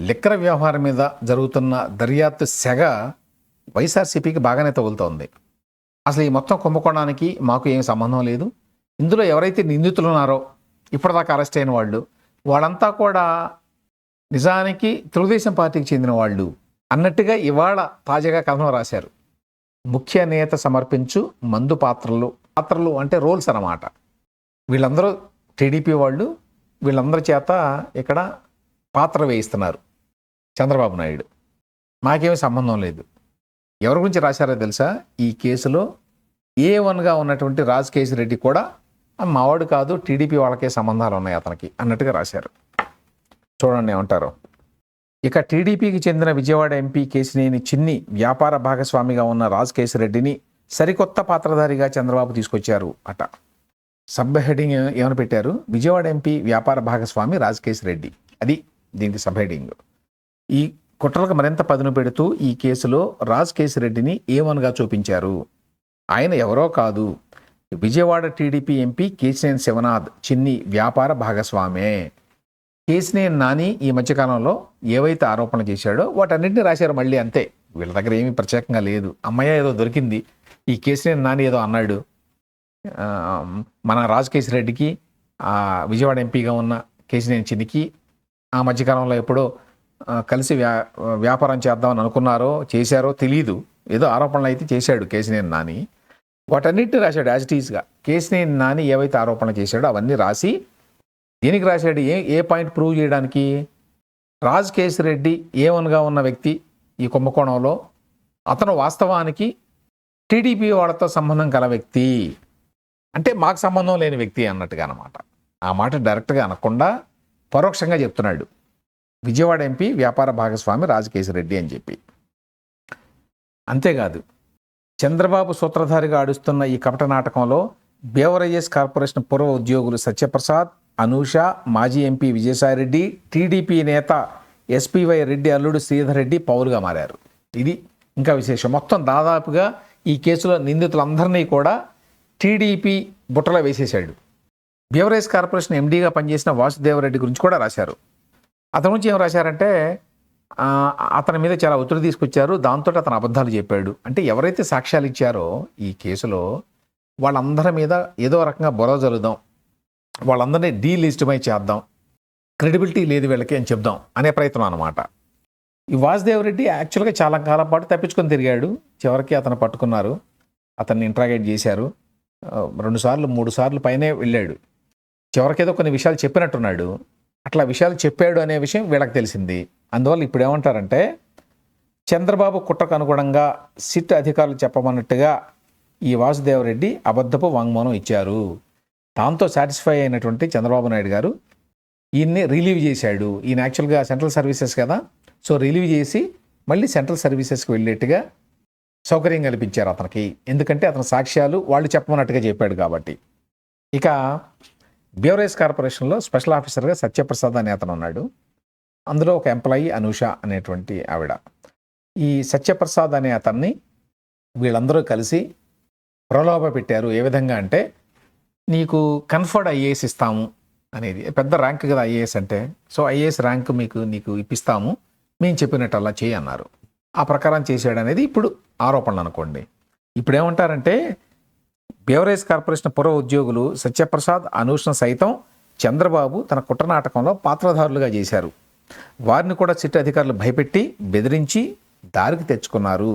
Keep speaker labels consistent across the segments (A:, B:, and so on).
A: Liquor వ్యవహారం మీద జరుగుతున్న దర్యాప్తు సెగ వైఎస్ఆర్సీపీకి బాగానే తగులుతోంది. అసలు ఈ మొత్తం కుంభకోణానికి మాకు ఏం సంబంధం లేదు. ఇందులో ఎవరైతే నిందితులు ఉన్నారో ఇప్పటిదాకా అరెస్ట్ అయిన వాళ్ళంతా కూడా నిజానికి తెలుగుదేశం పార్టీకి చెందిన వాళ్ళు అన్నట్టుగా ఇవాళ తాజాగా కథనం రాశారు. ముఖ్య నేత సమర్పించు మందు పాత్రలు అంటే రోల్స్ అన్నమాట. వీళ్ళందరూ టీడీపీ వాళ్ళు, వీళ్ళందరి చేత ఇక్కడ పాత్ర వేయిస్తున్నారు చంద్రబాబు నాయుడు. మాకేమీ సంబంధం లేదు. ఎవరి గురించి రాశారో తెలుసా? ఈ కేసులో A1గా ఉన్నటువంటి రాజకేశ్ రెడ్డి కూడా మావాడు కాదు, టీడీపీ వాళ్ళకే సంబంధాలు ఉన్నాయి అతనికి అన్నట్టుగా రాశారు. చూడండి ఏమంటారు. ఇక టీడీపీకి చెందిన విజయవాడ ఎంపీ కేశినేని చిన్ని వ్యాపార భాగస్వామిగా ఉన్న రాజకేశ్ రెడ్డిని సరికొత్త పాత్రధారిగా చంద్రబాబు తీసుకొచ్చారు అట. సబ్ హెడింగ్ ఏమని పెట్టారు? విజయవాడ ఎంపీ వ్యాపార భాగస్వామి రాజకేశ్ రెడ్డి. అది దీనికి సబ్ హెడింగ్. ఈ కుట్రలకు మరింత పదును పెడుతూ ఈ కేసులో రాజకేశ్ రెడ్డిని A1గా చూపించారు. ఆయన ఎవరో కాదు, విజయవాడ టీడీపీ ఎంపీ కేశినేని శివనాథ్ చిన్ని వ్యాపార భాగస్వామే. కేశినేని నాని ఈ మధ్యకాలంలో ఏవైతే ఆరోపణలు చేశాడో వాటన్నింటినీ రాశారు మళ్ళీ. అంతే, వీళ్ళ దగ్గర ఏమీ ప్రత్యేకంగా లేదు. అమ్మయ్య ఏదో దొరికింది, ఈ కేశినేని నాని ఏదో అన్నాడు, మన రాజకేశ్ రెడ్డికి విజయవాడ ఎంపీగా ఉన్న కేశినేని చిన్నికి ఆ మధ్యకాలంలో ఎప్పుడో కలిసి వ్యాపారం చేద్దామని అనుకున్నారో చేశారో తెలియదు, ఏదో ఆరోపణలు అయితే చేశాడు కేశినేని నాని. వాటన్నిటిని రాశాడు యాజ్ ఇట్ ఈజ్గా. కేశినేని నాని ఏవైతే ఆరోపణలు చేశాడో అవన్నీ రాసి దేనికి రాశాడు? ఏ పాయింట్ ప్రూవ్ చేయడానికి? రాజకేశ్ రెడ్డి A1గా ఉన్న వ్యక్తి ఈ కుంభకోణంలో, అతను వాస్తవానికి టీడీపీ వాళ్ళతో సంబంధం గల వ్యక్తి, అంటే మాకు సంబంధం లేని వ్యక్తి అన్నట్టుగా అన్నమాట. ఆ మాట డైరెక్ట్గా అనకుండా పరోక్షంగా చెప్తున్నాడు. విజయవాడ ఎంపీ వ్యాపార భాగస్వామి రాజకేశ్ రెడ్డి అని చెప్పి. అంతేకాదు, చంద్రబాబు సూత్రధారిగా ఆడుస్తున్న ఈ కపట నాటకంలో బేవరేజెస్ కార్పొరేషన్ పూర్వ ఉద్యోగులు సత్యప్రసాద్, అనూష, మాజీ ఎంపీ విజయసాయిరెడ్డి, టీడీపీ నేత SPY రెడ్డి అల్లుడు శ్రీధర్ రెడ్డి పౌరుగా మారారు. ఇది ఇంకా విశేషం. మొత్తం దాదాపుగా ఈ కేసులో నిందితులందరినీ కూడా టీడీపీ బుట్టలో వేసేశాడు. బేవరేజ్ కార్పొరేషన్ MDగా పనిచేసిన వాసుదేవరెడ్డి గురించి కూడా రాశారు. అతని గురించి ఏం రాశారంటే, అతని మీద చాలా ఒత్తిడి తీసుకొచ్చారు, దాంతో అతను అబద్ధాలు చెప్పాడు. అంటే ఎవరైతే సాక్ష్యాలు ఇచ్చారో ఈ కేసులో వాళ్ళందరి మీద ఏదో రకంగా బురద జల్లుదాం, వాళ్ళందరినీ డీలిస్టిమై చేద్దాం, క్రెడిబిలిటీ లేదు వీళ్ళకి అని చెప్దాం అనే ప్రయత్నం అన్నమాట. ఈ వాసుదేవరెడ్డి యాక్చువల్గా చాలా కాలం పాటు తప్పించుకొని తిరిగాడు. చివరికి అతను పట్టుకున్నారు, అతన్ని ఇంట్రాగేట్ చేశారు. 2 సార్లు 3 సార్లు పైనే వెళ్ళాడు. చివరికి ఏదో కొన్ని విషయాలు చెప్పినట్టున్నాడు. అట్లా విషయాలు చెప్పాడు అనే విషయం వీళ్ళకి తెలిసింది. అందువల్ల ఇప్పుడు ఏమంటారంటే, చంద్రబాబు కుట్రకు అనుగుణంగా సిట్ అధికారులు చెప్పమన్నట్టుగా ఈ వాసుదేవరెడ్డి అబద్ధపు వాంగ్మూలం ఇచ్చారు. దాంతో సాటిస్ఫై అయినటువంటి చంద్రబాబు నాయుడు గారు ఈయన్ని రిలీవ్ చేశాడు. ఈయన యాక్చువల్గా సెంట్రల్ సర్వీసెస్ కదా, సో రిలీవ్ చేసి మళ్ళీ సెంట్రల్ సర్వీసెస్కి వెళ్ళేట్టుగా సౌకర్యం కల్పించారు అతనికి. ఎందుకంటే అతని సాక్ష్యాలు వాళ్ళు చెప్పమన్నట్టుగా చెప్పాడు కాబట్టి. ఇక బేవరేజ్ కార్పొరేషన్లో స్పెషల్ ఆఫీసర్గా సత్యప్రసాద్ అనే అతను ఉన్నాడు. అందులో ఒక ఎంప్లాయీ అనూష అనేటువంటి ఆవిడ. ఈ సత్యప్రసాద్ అనే అతన్ని వీళ్ళందరూ కలిసి ప్రలోభ పెట్టారు. ఏ విధంగా అంటే, నీకు కన్ఫర్డ్ IAS ఇస్తాము అనేది, పెద్ద ర్యాంక్ కదా IAS అంటే, సో IAS ర్యాంక్ నీకు ఇప్పిస్తాము, మేము చెప్పినట్టు అలా చేయి అన్నారు. ఆ ప్రకారం చేసాడు అనేది ఇప్పుడు ఆరోపణలు అనుకోండి. ఇప్పుడు ఏమంటారంటే, బేవరేజ్ కార్పొరేషన్ పూర్వ ఉద్యోగులు సత్యప్రసాద్, అనూష్ను సైతం చంద్రబాబు తన కుట్ర నాటకంలో పాత్రధారులుగా చేశారు. వారిని కూడా సిట్ అధికారులు భయపెట్టి బెదిరించి దారికి తెచ్చుకున్నారు.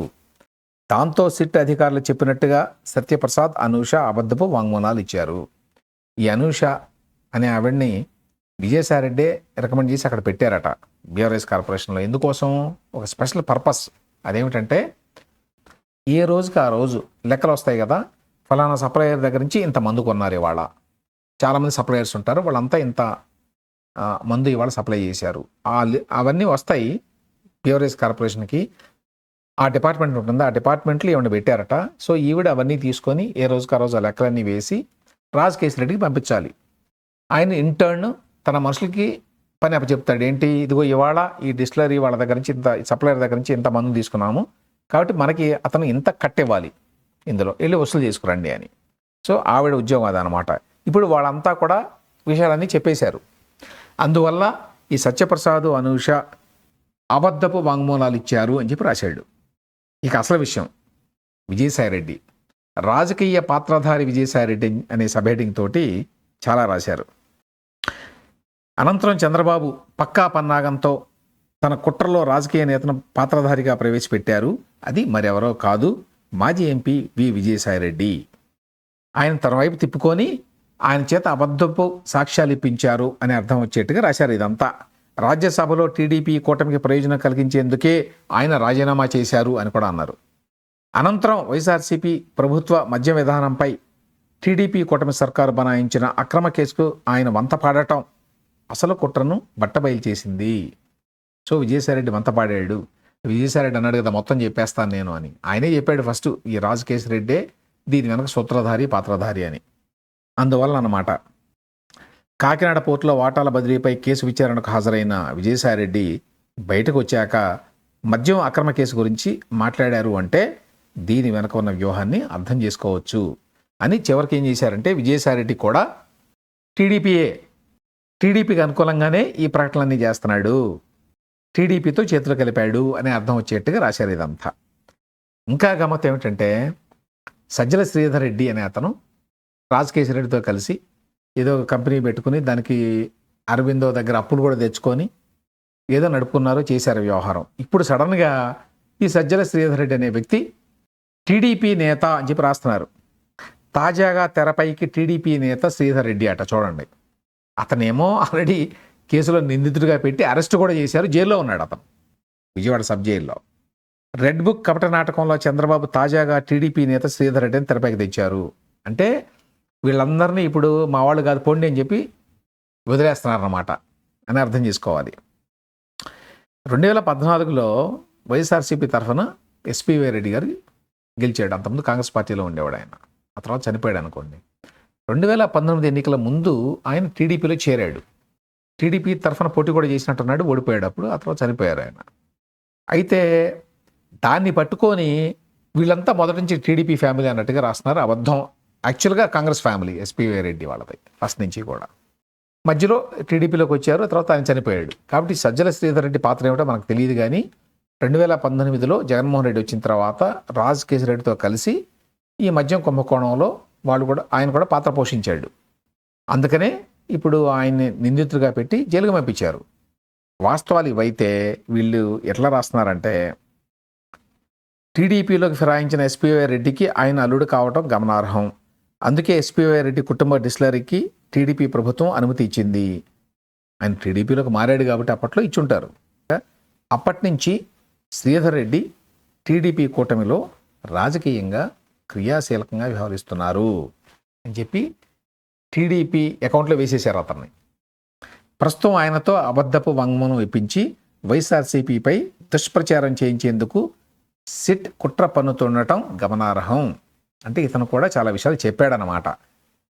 A: దాంతో సిట్ అధికారులు చెప్పినట్టుగా సత్యప్రసాద్, అనూష అబద్ధపు వాంగ్మూలాలు ఇచ్చారు. ఈ అనూష అనే ఆవిడ్ని విజయసాయిరెడ్డి రికమెండ్ చేసి అక్కడ పెట్టారట బేవరేజ్ కార్పొరేషన్లో. ఎందుకోసం? ఒక స్పెషల్ పర్పస్. అదేమిటంటే, ఏ రోజుకి ఆ రోజు లెక్కలు వస్తాయి కదా, ఫలానా సప్లయర్ దగ్గర నుంచి ఇంత మందు కొన్నారు ఇవాళ, చాలామంది సప్లయర్స్ ఉంటారు, వాళ్ళంతా ఇంత మందు ఇవాళ సప్లై చేశారు, అవన్నీ వస్తాయి బేవరేజ్ కార్పొరేషన్కి. ఆ డిపార్ట్మెంట్ ఉంటుంది, ఆ డిపార్ట్మెంట్లో ఏమైనా పెట్టారట. సో ఈవిడ అవన్నీ తీసుకొని ఏ రోజుకి ఆ రోజు ఆ లెక్కలన్నీ వేసి రాజకేశ్ రెడ్డికి పంపించాలి. ఆయన ఇంటర్న్ తన మనుషులకి పని అప్పచెప్తాడు. ఏంటి, ఇదిగో ఇవాళ ఈ డిస్టిలరీ వాళ్ళ దగ్గర నుంచి ఇంత, సప్లయర్ దగ్గర నుంచి ఇంత మందు తీసుకున్నాము, కాబట్టి మనకి అతను ఇంత కట్టివ్వాలి, ఇందులో వెళ్ళి వసూలు చేసుకురండి అని. సో ఆవిడ ఉద్యోగం అదనమాట. ఇప్పుడు వాళ్ళంతా కూడా విషయాలన్నీ చెప్పేశారు. అందువల్ల ఈ సత్యప్రసాద్, అనూష అబద్ధపు వాంగ్మూలాలు ఇచ్చారు అని చెప్పి రాశాడు. ఇక అసలు విషయం, విజయసాయిరెడ్డి రాజకీయ పాత్రధారి విజయసాయిరెడ్డి అనే సబ్హెడ్డింగ్ తోటి చాలా రాశారు. అనంతరం చంద్రబాబు పక్కా పన్నాగంతో తన కుట్రలో రాజకీయ నేతను పాత్రధారిగా ప్రవేశపెట్టారు. అది మరెవరో కాదు, మాజీ ఎంపీ వి విజయసాయిరెడ్డి. ఆయన తన వైపు తిప్పుకొని ఆయన చేత అబద్ధపు సాక్ష్యాలు ఇప్పించారు అని అర్థం వచ్చేట్టుగా రాశారు. ఇదంతా రాజ్యసభలో టీడీపీ కూటమికి ప్రయోజనం కలిగించేందుకే ఆయన రాజీనామా చేశారు అని కూడా అన్నారు. అనంతరం వైఎస్ఆర్సీపీ ప్రభుత్వ మద్య విధానంపై టీడీపీ కూటమి సర్కారు బనాయించిన అక్రమ కేసుకు ఆయన వంత పాడటం అసలు కుట్రను బట్టబయలు చేసింది. సో విజయసాయిరెడ్డి వంత పాడాడు. విజయసాయిరెడ్డి అన్నాడు కదా మొత్తం చెప్పేస్తాను నేను అని. ఆయనే చెప్పాడు ఫస్ట్, ఈ రాజకేశ్వర రెడ్డే దీని వెనక సూత్రధారి పాత్రధారి అని. అందువల్ల అన్నమాట కాకినాడ పోర్టులో వాటాల బదిలీపై కేసు విచారణకు హాజరైన విజయసాయిరెడ్డి బయటకు వచ్చాక మద్యం అక్రమ కేసు గురించి మాట్లాడారు అంటే దీని వెనక ఉన్న వ్యూహాన్ని అర్థం చేసుకోవచ్చు అని చివరికి ఏం చేశారంటే విజయసాయిరెడ్డి కూడా టీడీపీకి అనుకూలంగానే ఈ ప్రకటనలన్నీ చేస్తున్నాడు, టీడీపీతో చేతులు కలిపాడు అని అర్థం వచ్చేట్టుగా రాశారు ఇదంతా. ఇంకా గమ్మత్ ఏమిటంటే సజ్జల శ్రీధర్ రెడ్డి అనే అతను రాజకేశ్వర రెడ్డితో కలిసి ఏదో ఒక కంపెనీ పెట్టుకుని దానికి అరవిందో దగ్గర అప్పులు కూడా తెచ్చుకొని ఏదో నడుపుకున్నారో చేశారు వ్యవహారం. ఇప్పుడు సడన్గా ఈ సజ్జల శ్రీధర్ రెడ్డి అనే వ్యక్తి టీడీపీ నేత అని చెప్పి రాస్తున్నారు. తాజాగా తెరపైకి టీడీపీ నేత శ్రీధర్ రెడ్డి అట చూడండి. అతనేమో ఆల్రెడీ కేసులో నిందితుడిగా పెట్టి అరెస్ట్ కూడా చేశారు, జైల్లో ఉన్నాడు అతను, విజయవాడ సబ్ జైల్లో. రెడ్ బుక్ కపట నాటకంలో చంద్రబాబు తాజాగా టీడీపీ నేత శ్రీధర్ రెడ్డిని తెరపైకి తెచ్చారు అంటే వీళ్ళందరినీ ఇప్పుడు మా వాళ్ళు కాదు పోండి అని చెప్పి వదిలేస్తున్నారన్నమాట అని అర్థం చేసుకోవాలి. 2014లో వైఎస్ఆర్సీపీ తరఫున ఎస్పీవై రెడ్డి గారు గెలిచాడు. అంతకుముందు కాంగ్రెస్ పార్టీలో ఉండేవాడు ఆయన, ఆ తర్వాత చనిపోయాడు అనుకోండి. 2019 ఎన్నికల ముందు ఆయన టీడీపీలో చేరాడు. టీడీపీ తరఫున పోటీ కూడా చేసినట్టున్నాడు, ఓడిపోయాడు అప్పుడు, ఆ తర్వాత చనిపోయారు ఆయన. అయితే దాన్ని పట్టుకొని వీళ్ళంతా మొదటి నుంచి టీడీపీ ఫ్యామిలీ అన్నట్టుగా రాస్తున్నారు. అబద్ధం. యాక్చువల్గా కాంగ్రెస్ ఫ్యామిలీ ఎస్పీవై రెడ్డి వాళ్ళది ఫస్ట్ నుంచి కూడా. మధ్యలో టీడీపీలోకి వచ్చారు, తర్వాత ఆయన చనిపోయాడు. కాబట్టి సజ్జల శ్రీధర్ రెడ్డి పాత్ర ఏమిటో మనకు తెలియదు. కానీ 2019లో జగన్మోహన్ రెడ్డి వచ్చిన తర్వాత రాజకేశ్వర రెడ్డితో కలిసి ఈ మద్యం కుంభకోణంలో ఆయన కూడా పాత్ర పోషించాడు. అందుకనే ఇప్పుడు ఆయన్ని నిందితుడిగా పెట్టి జైలుకు పంపించారు. వాస్తవాలు ఇవైతే వీళ్ళు ఎట్లా రాస్తున్నారంటే టీడీపీలోకి ఫిరాయించిన ఎస్పీవై రెడ్డికి ఆయన అల్లుడు కావటం గమనార్హం. అందుకే ఎస్పీవై రెడ్డి కుటుంబ డిస్టిలరీకి టీడీపీ ప్రభుత్వం అనుమతి ఇచ్చింది. ఆయన టీడీపీలోకి మారాడు కాబట్టి అప్పట్లో ఇచ్చుంటారు. అప్పటి నుంచి శ్రీధర్ రెడ్డి టీడీపీ కూటమిలో రాజకీయంగా క్రియాశీలకంగా వ్యవహరిస్తున్నారు అని చెప్పి టీడీపీ అకౌంట్లో వేసేశారు అతన్ని. ప్రస్తుతం ఆయనతో అబద్ధపు వాంగ్మూలం ఇప్పించి వైఎస్ఆర్సీపీపై దుష్ప్రచారం చేయించేందుకు సిట్ కుట్ర పన్నుతుండటం గమనార్హం. అంటే ఇతను కూడా చాలా విషయాలు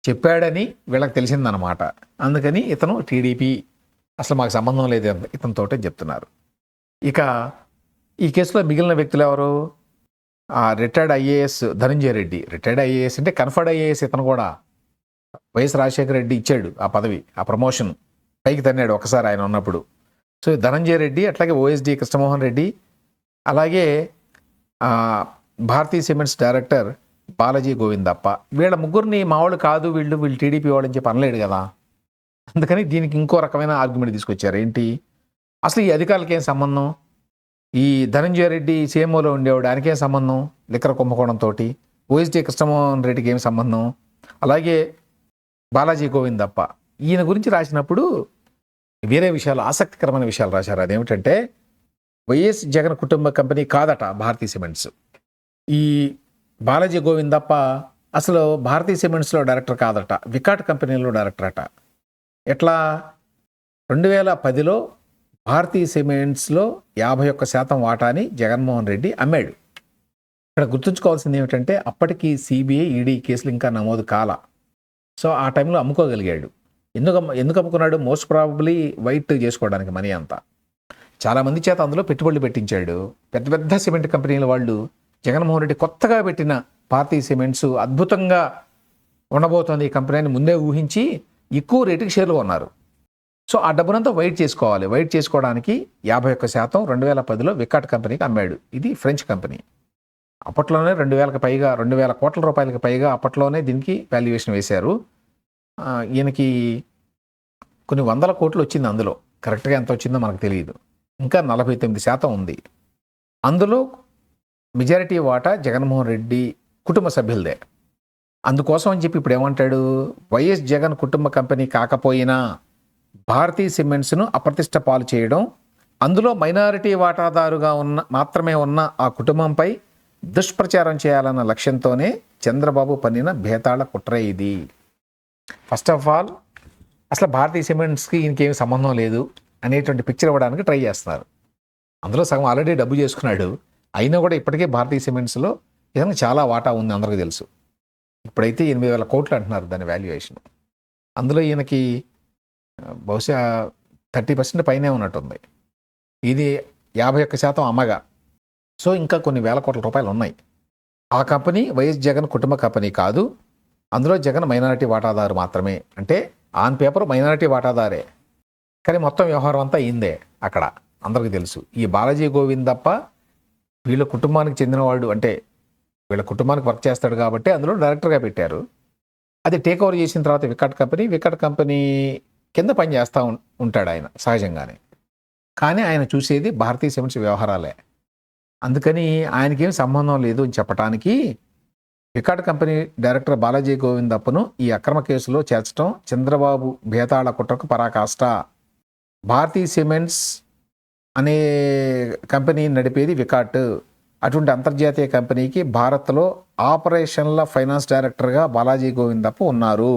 A: చెప్పాడని వీళ్ళకి తెలిసిందనమాట. అందుకని ఇతను టీడీపీ అసలు మాకు సంబంధం లేదు ఇతనితోటే చెప్తున్నారు. ఇక ఈ కేసులో మిగిలిన వ్యక్తులు ఎవరు? Retired IAS Dhananjaya Reddy. Retired IAS అంటే కన్ఫర్డ్ ఐఏఎస్. ఇతను కూడా వైఎస్ రాజశేఖర రెడ్డి ఇచ్చాడు ఆ పదవి, ఆ ప్రమోషన్ పైకి తన్నాడు ఒకసారి ఆయన ఉన్నప్పుడు. సో ధనంజయ రెడ్డి, అట్లాగే ఓఎస్డి కృష్ణమోహన్ రెడ్డి, అలాగే భారతీ సిమెంట్స్ డైరెక్టర్ బాలాజీ గోవిందప్ప. వీళ్ళ ముగ్గురిని మా వాళ్ళు కాదు, వీళ్ళు టీడీపీ వాళ్ళని చెప్పి అనలేడు కదా. అందుకని దీనికి ఇంకో రకమైన ఆర్గ్యుమెంట్ తీసుకొచ్చారు. ఏంటి అసలు ఈ అధికారులకి ఏం సంబంధం? ఈ ధనంజయ రెడ్డి సీఎంఓలో ఉండేవాడు, ఆయనకేం సంబంధం లిక్కర్ కుంభకోణంతో? ఓఎస్డి కృష్ణమోహన్ రెడ్డికి ఏం సంబంధం? అలాగే బాలాజీ గోవిందప్ప ఈయన గురించి రాసినప్పుడు వేరే విషయాలు, ఆసక్తికరమైన విషయాలు రాశారు. అదేమిటంటే వైఎస్ జగన్ కుటుంబ కంపెనీ కాదట భారతీ సిమెంట్స్. ఈ బాలాజీ గోవిందప్ప అసలు భారతీ సిమెంట్స్లో డైరెక్టర్ కాదట, వికాట్ కంపెనీలో డైరెక్టర్ అట. ఎట్లా? 2010లో భారతీ సిమెంట్స్లో 51% వాటాని జగన్మోహన్ రెడ్డి అమ్మాడు. ఇక్కడ గుర్తుంచుకోవాల్సింది ఏమిటంటే అప్పటికి సిబిఐ, ఈడీ కేసులు ఇంకా నమోదు కాల. సో ఆ టైంలో అమ్ముకోగలిగాడు. ఎందుకు అమ్ముకున్నాడు? మోస్ట్ ప్రాబబ్లీ వైట్ చేసుకోవడానికి మనీ అంతా. చాలామంది చేత అందులో పెట్టుబడులు పెట్టించాడు. పెద్ద పెద్ద సిమెంట్ కంపెనీల వాళ్ళు జగన్మోహన్ రెడ్డి కొత్తగా పెట్టిన భారతీ సిమెంట్స్ అద్భుతంగా ఉండబోతోంది ఈ కంపెనీని ముందే ఊహించి ఎక్కువ రేటుకి షేర్లు కొన్నారు. సో ఆ డబ్బునంతా వైట్ చేసుకోవాలి. వైట్ చేసుకోవడానికి 51% 2010లో వికాట్ కంపెనీకి అమ్మాడు. ఇది ఫ్రెంచ్ కంపెనీ. అప్పట్లోనే 2000కి పైగా 2000 కోట్ల రూపాయలకి పైగా అప్పట్లోనే దీనికి వాల్యుయేషన్ వేశారు. ఈయనకి కొన్ని వందల కోట్లు వచ్చింది అందులో. కరెక్ట్గా ఎంత వచ్చిందో మనకు తెలియదు. ఇంకా 49% ఉంది. అందులో మెజారిటీ వాటా జగన్మోహన్ రెడ్డి కుటుంబ సభ్యులదే. అందుకోసం అని చెప్పి ఇప్పుడు ఏమంటాడు, వైఎస్ జగన్ కుటుంబ కంపెనీ కాకపోయినా భారతీ సిమెంట్స్ను అప్రతిష్ట పాలు చేయడం, అందులో మైనారిటీ వాటాదారుగా మాత్రమే ఉన్న ఆ కుటుంబంపై దుష్ప్రచారం చేయాలన్న లక్ష్యంతోనే చంద్రబాబు పన్నిన భేతాళ కుట్ర ఇది. ఫస్ట్ ఆఫ్ ఆల్ అసలు భారతీ సిమెంట్స్కి ఇంకేమి సంబంధం లేదు అనేటువంటి పిక్చర్ ఇవ్వడానికి ట్రై చేస్తున్నారు. అందులో సగం ఆల్రెడీ డబ్బు చేసుకున్నాడు. అయినా కూడా ఇప్పటికే భారతీ సిమెంట్స్లో ఏదైనా చాలా వాటా ఉంది, అందరికీ తెలుసు. ఇప్పుడైతే 8,000 కోట్లు అంటున్నారు దాని వాల్యుయేషన్. అందులో ఈయనకి బహుశా 30% పైనే ఉన్నట్టుంది. ఇది 51% అమ్మగా. సో ఇంకా కొన్ని వేల కోట్ల రూపాయలు ఉన్నాయి. ఆ కంపెనీ వైఎస్ జగన్ కుటుంబ కంపెనీ కాదు. అందులో జగన్ మైనారిటీ వాటాదారు మాత్రమే. అంటే ఆన్ పేపర్ మైనారిటీ వాటాదారే, కానీ మొత్తం వ్యవహారం అంతా ఇందే అక్కడ, అందరికీ తెలుసు. ఈ బాలాజీ గోవింద్ తప్ప వీళ్ళ కుటుంబానికి చెందినవాడు, అంటే వీళ్ళ కుటుంబానికి వర్క్ చేస్తాడు కాబట్టి అందులో డైరెక్టర్గా పెట్టారు. అది టేక్ ఓవర్ చేసిన తర్వాత వికట్ కంపెనీ కింద పని చేస్తూ ఉంటాడు ఆయన సహజంగానే. కానీ ఆయన చూసేది భారతీ సిమెంట్స్ వ్యవహారాలే. అందుకని ఆయనకేం సంబంధం లేదు అని చెప్పడానికి వికాట్ కంపెనీ డైరెక్టర్ బాలాజీ గోవిందప్పను ఈ అక్రమ కేసులో చేర్చడం చంద్రబాబు భేతాళ కుట్రకు పరాకాష్ట. భారతీ సిమెంట్స్ అనే కంపెనీ నడిపేది వికాట్. అటువంటి అంతర్జాతీయ కంపెనీకి భారత్లో ఆపరేషన్ల ఫైనాన్స్ డైరెక్టర్గా బాలాజీ గోవిందప్ప ఉన్నారు.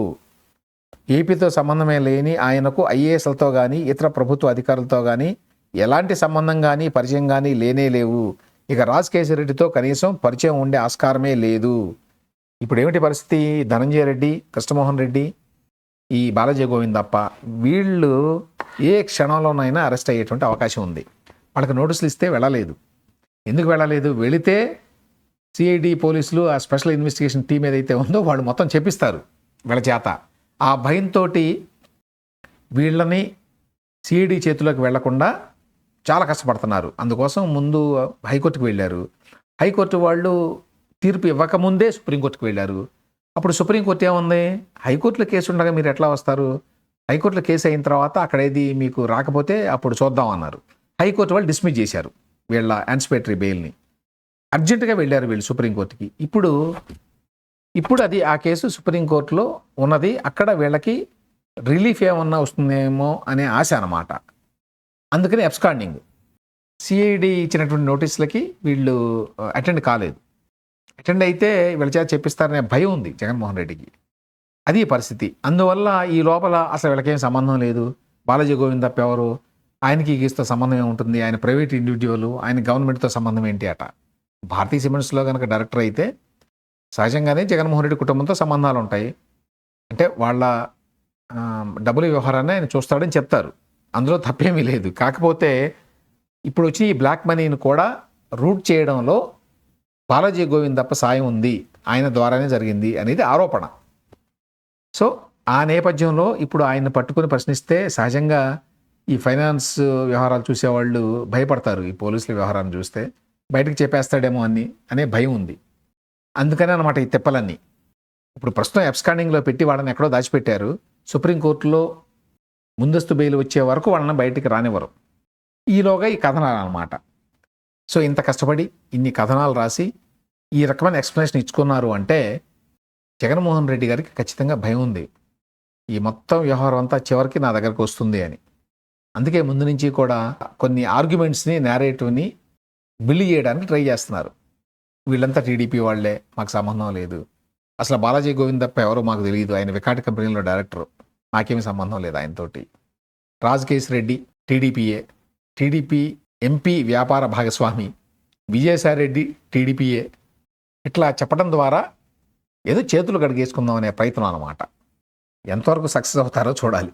A: ఏపీతో సంబంధమే లేని ఆయనకు ఐఏఎస్లతో కానీ ఇతర ప్రభుత్వ అధికారులతో కానీ ఎలాంటి సంబంధం కానీ పరిచయం కానీ లేవు. ఇక రాజకేశ్వర రెడ్డితో కనీసం పరిచయం ఉండే ఆస్కారమే లేదు. ఇప్పుడు ఏమిటి పరిస్థితి? ధనంజయ రెడ్డి, కృష్ణమోహన్ రెడ్డి, ఈ బాలాజీ గోవిందప్ప వీళ్ళు ఏ క్షణంలోనైనా అరెస్ట్ అయ్యేటువంటి అవకాశం ఉంది. వాళ్ళకి నోటీసులు ఇస్తే వెళ్ళలేదు. ఎందుకు వెళ్ళలేదు? వెళితే సిఐడి పోలీసులు, ఆ స్పెషల్ ఇన్వెస్టిగేషన్ టీం ఏదైతే ఉందో వాళ్ళు మొత్తం చెప్పిస్తారు వీళ్ళ చేత. ఆ భయంతో వీళ్ళని సిఐడి చేతిలోకి వెళ్లకుండా చాలా కష్టపడుతున్నారు. అందుకోసం ముందు హైకోర్టుకు వెళ్ళారు. హైకోర్టు వాళ్ళు తీర్పు ఇవ్వకముందే సుప్రీంకోర్టుకు వెళ్ళారు. అప్పుడు సుప్రీంకోర్టు ఏముంది, హైకోర్టులో కేసు ఉండగా మీరు ఎట్లా వస్తారు? హైకోర్టులో కేసు అయిన తర్వాత అక్కడ ఏది మీకు రాకపోతే అప్పుడు చూద్దాం అన్నారు. హైకోర్టు వాళ్ళు డిస్మిస్ చేశారు వీళ్ళ యాంటిసిపేటరీ బెయిల్ని. అర్జెంటుగా వెళ్ళారు వీళ్ళు సుప్రీంకోర్టుకి. ఇప్పుడు అది ఆ కేసు సుప్రీంకోర్టులో ఉన్నది. అక్కడ వీళ్ళకి రిలీఫ్ ఏమన్నా వస్తుందేమో అనే ఆశ అన్నమాట. అందుకని అబ్స్కాండింగ్. సిఐడి ఇచ్చినటువంటి నోటీసులకి వీళ్ళు అటెండ్ కాలేదు. అటెండ్ అయితే వీళ్ళ చేత చెప్పిస్తారనే భయం ఉంది జగన్మోహన్ రెడ్డికి. అది పరిస్థితి. అందువల్ల ఈ లోపల అసలు వీళ్ళకేం సంబంధం లేదు. బాలాజీ గోవిందప్ప ఎవరు? ఆయనకి గీస్తో సంబంధం ఏముంటుంది? ఆయన ప్రైవేట్ ఇండివిజువల్, ఆయన గవర్నమెంట్తో సంబంధం ఏంటి అట. భారతీ సిమెంట్స్లో కనుక డైరెక్టర్ అయితే సహజంగానే జగన్మోహన్ రెడ్డి కుటుంబంతో సంబంధాలు ఉంటాయి. అంటే వాళ్ళ డబ్బుల వ్యవహారాన్ని ఆయన చూస్తాడని చెప్తారు. అందులో తప్పేమీ లేదు. కాకపోతే ఇప్పుడు వచ్చి ఈ బ్లాక్ మనీని కూడా రూట్ చేయడంలో బాలాజీ గోవిందప్ప సాయం ఉంది, ఆయన ద్వారానే జరిగింది అనేది ఆరోపణ. సో ఆ నేపథ్యంలో ఇప్పుడు ఆయన్ని పట్టుకుని ప్రశ్నిస్తే సహజంగా ఈ ఫైనాన్స్ వ్యవహారాలు చూసేవాళ్ళు భయపడతారు. ఈ పోలీసుల వ్యవహారాన్ని చూస్తే బయటకు చెప్పేస్తాడేమో అనే భయం ఉంది. అందుకనే అన్నమాట ఈ తిప్పలన్నీ. ఇప్పుడు ప్రస్తుతం అబ్స్కాండింగ్లో పెట్టి వాళ్ళని ఎక్కడో దాచిపెట్టారు. సుప్రీంకోర్టులో ముందస్తు బెయిల్ వచ్చే వరకు వాళ్ళని బయటికి రానివ్వరు. ఈలోగా ఈ కథనాలు అన్నమాట. సో ఇంత కష్టపడి ఇన్ని కథనాలు రాసి ఈ రకమైన ఎక్స్ప్లెనేషన్ ఇచ్చుకున్నారు అంటే జగన్మోహన్ రెడ్డి గారికి ఖచ్చితంగా భయం ఉంది, ఈ మొత్తం వ్యవహారం అంతా చివరికి నా దగ్గరకు వస్తుంది అని. అందుకే ముందు నుంచి కూడా కొన్ని ఆర్గ్యుమెంట్స్ని, నేరేటివ్ని బిల్డ్ చేయడానికి ట్రై చేస్తున్నారు. వీళ్ళంతా టీడీపీ వాళ్లే, మాకు సంబంధం లేదు, అసలు బాలాజీ గోవిందప్ప ఎవరో మాకు తెలియదు, ఆయన వికాట్ కంపెనీలో డైరెక్టర్, నాకేమీ సంబంధం లేదు ఆయనతోటి. రాజకేశ్వర రెడ్డి టీడీపీ ఎంపీ వ్యాపార భాగస్వామి, విజయసాయి రెడ్డి టీడీపీయే, ఇట్లా చెప్పడం ద్వారా ఏదో చేతులు కడిగేసుకుందాం అనే ప్రయత్నం అన్నమాట. ఎంతవరకు సక్సెస్ అవుతారో చూడాలి.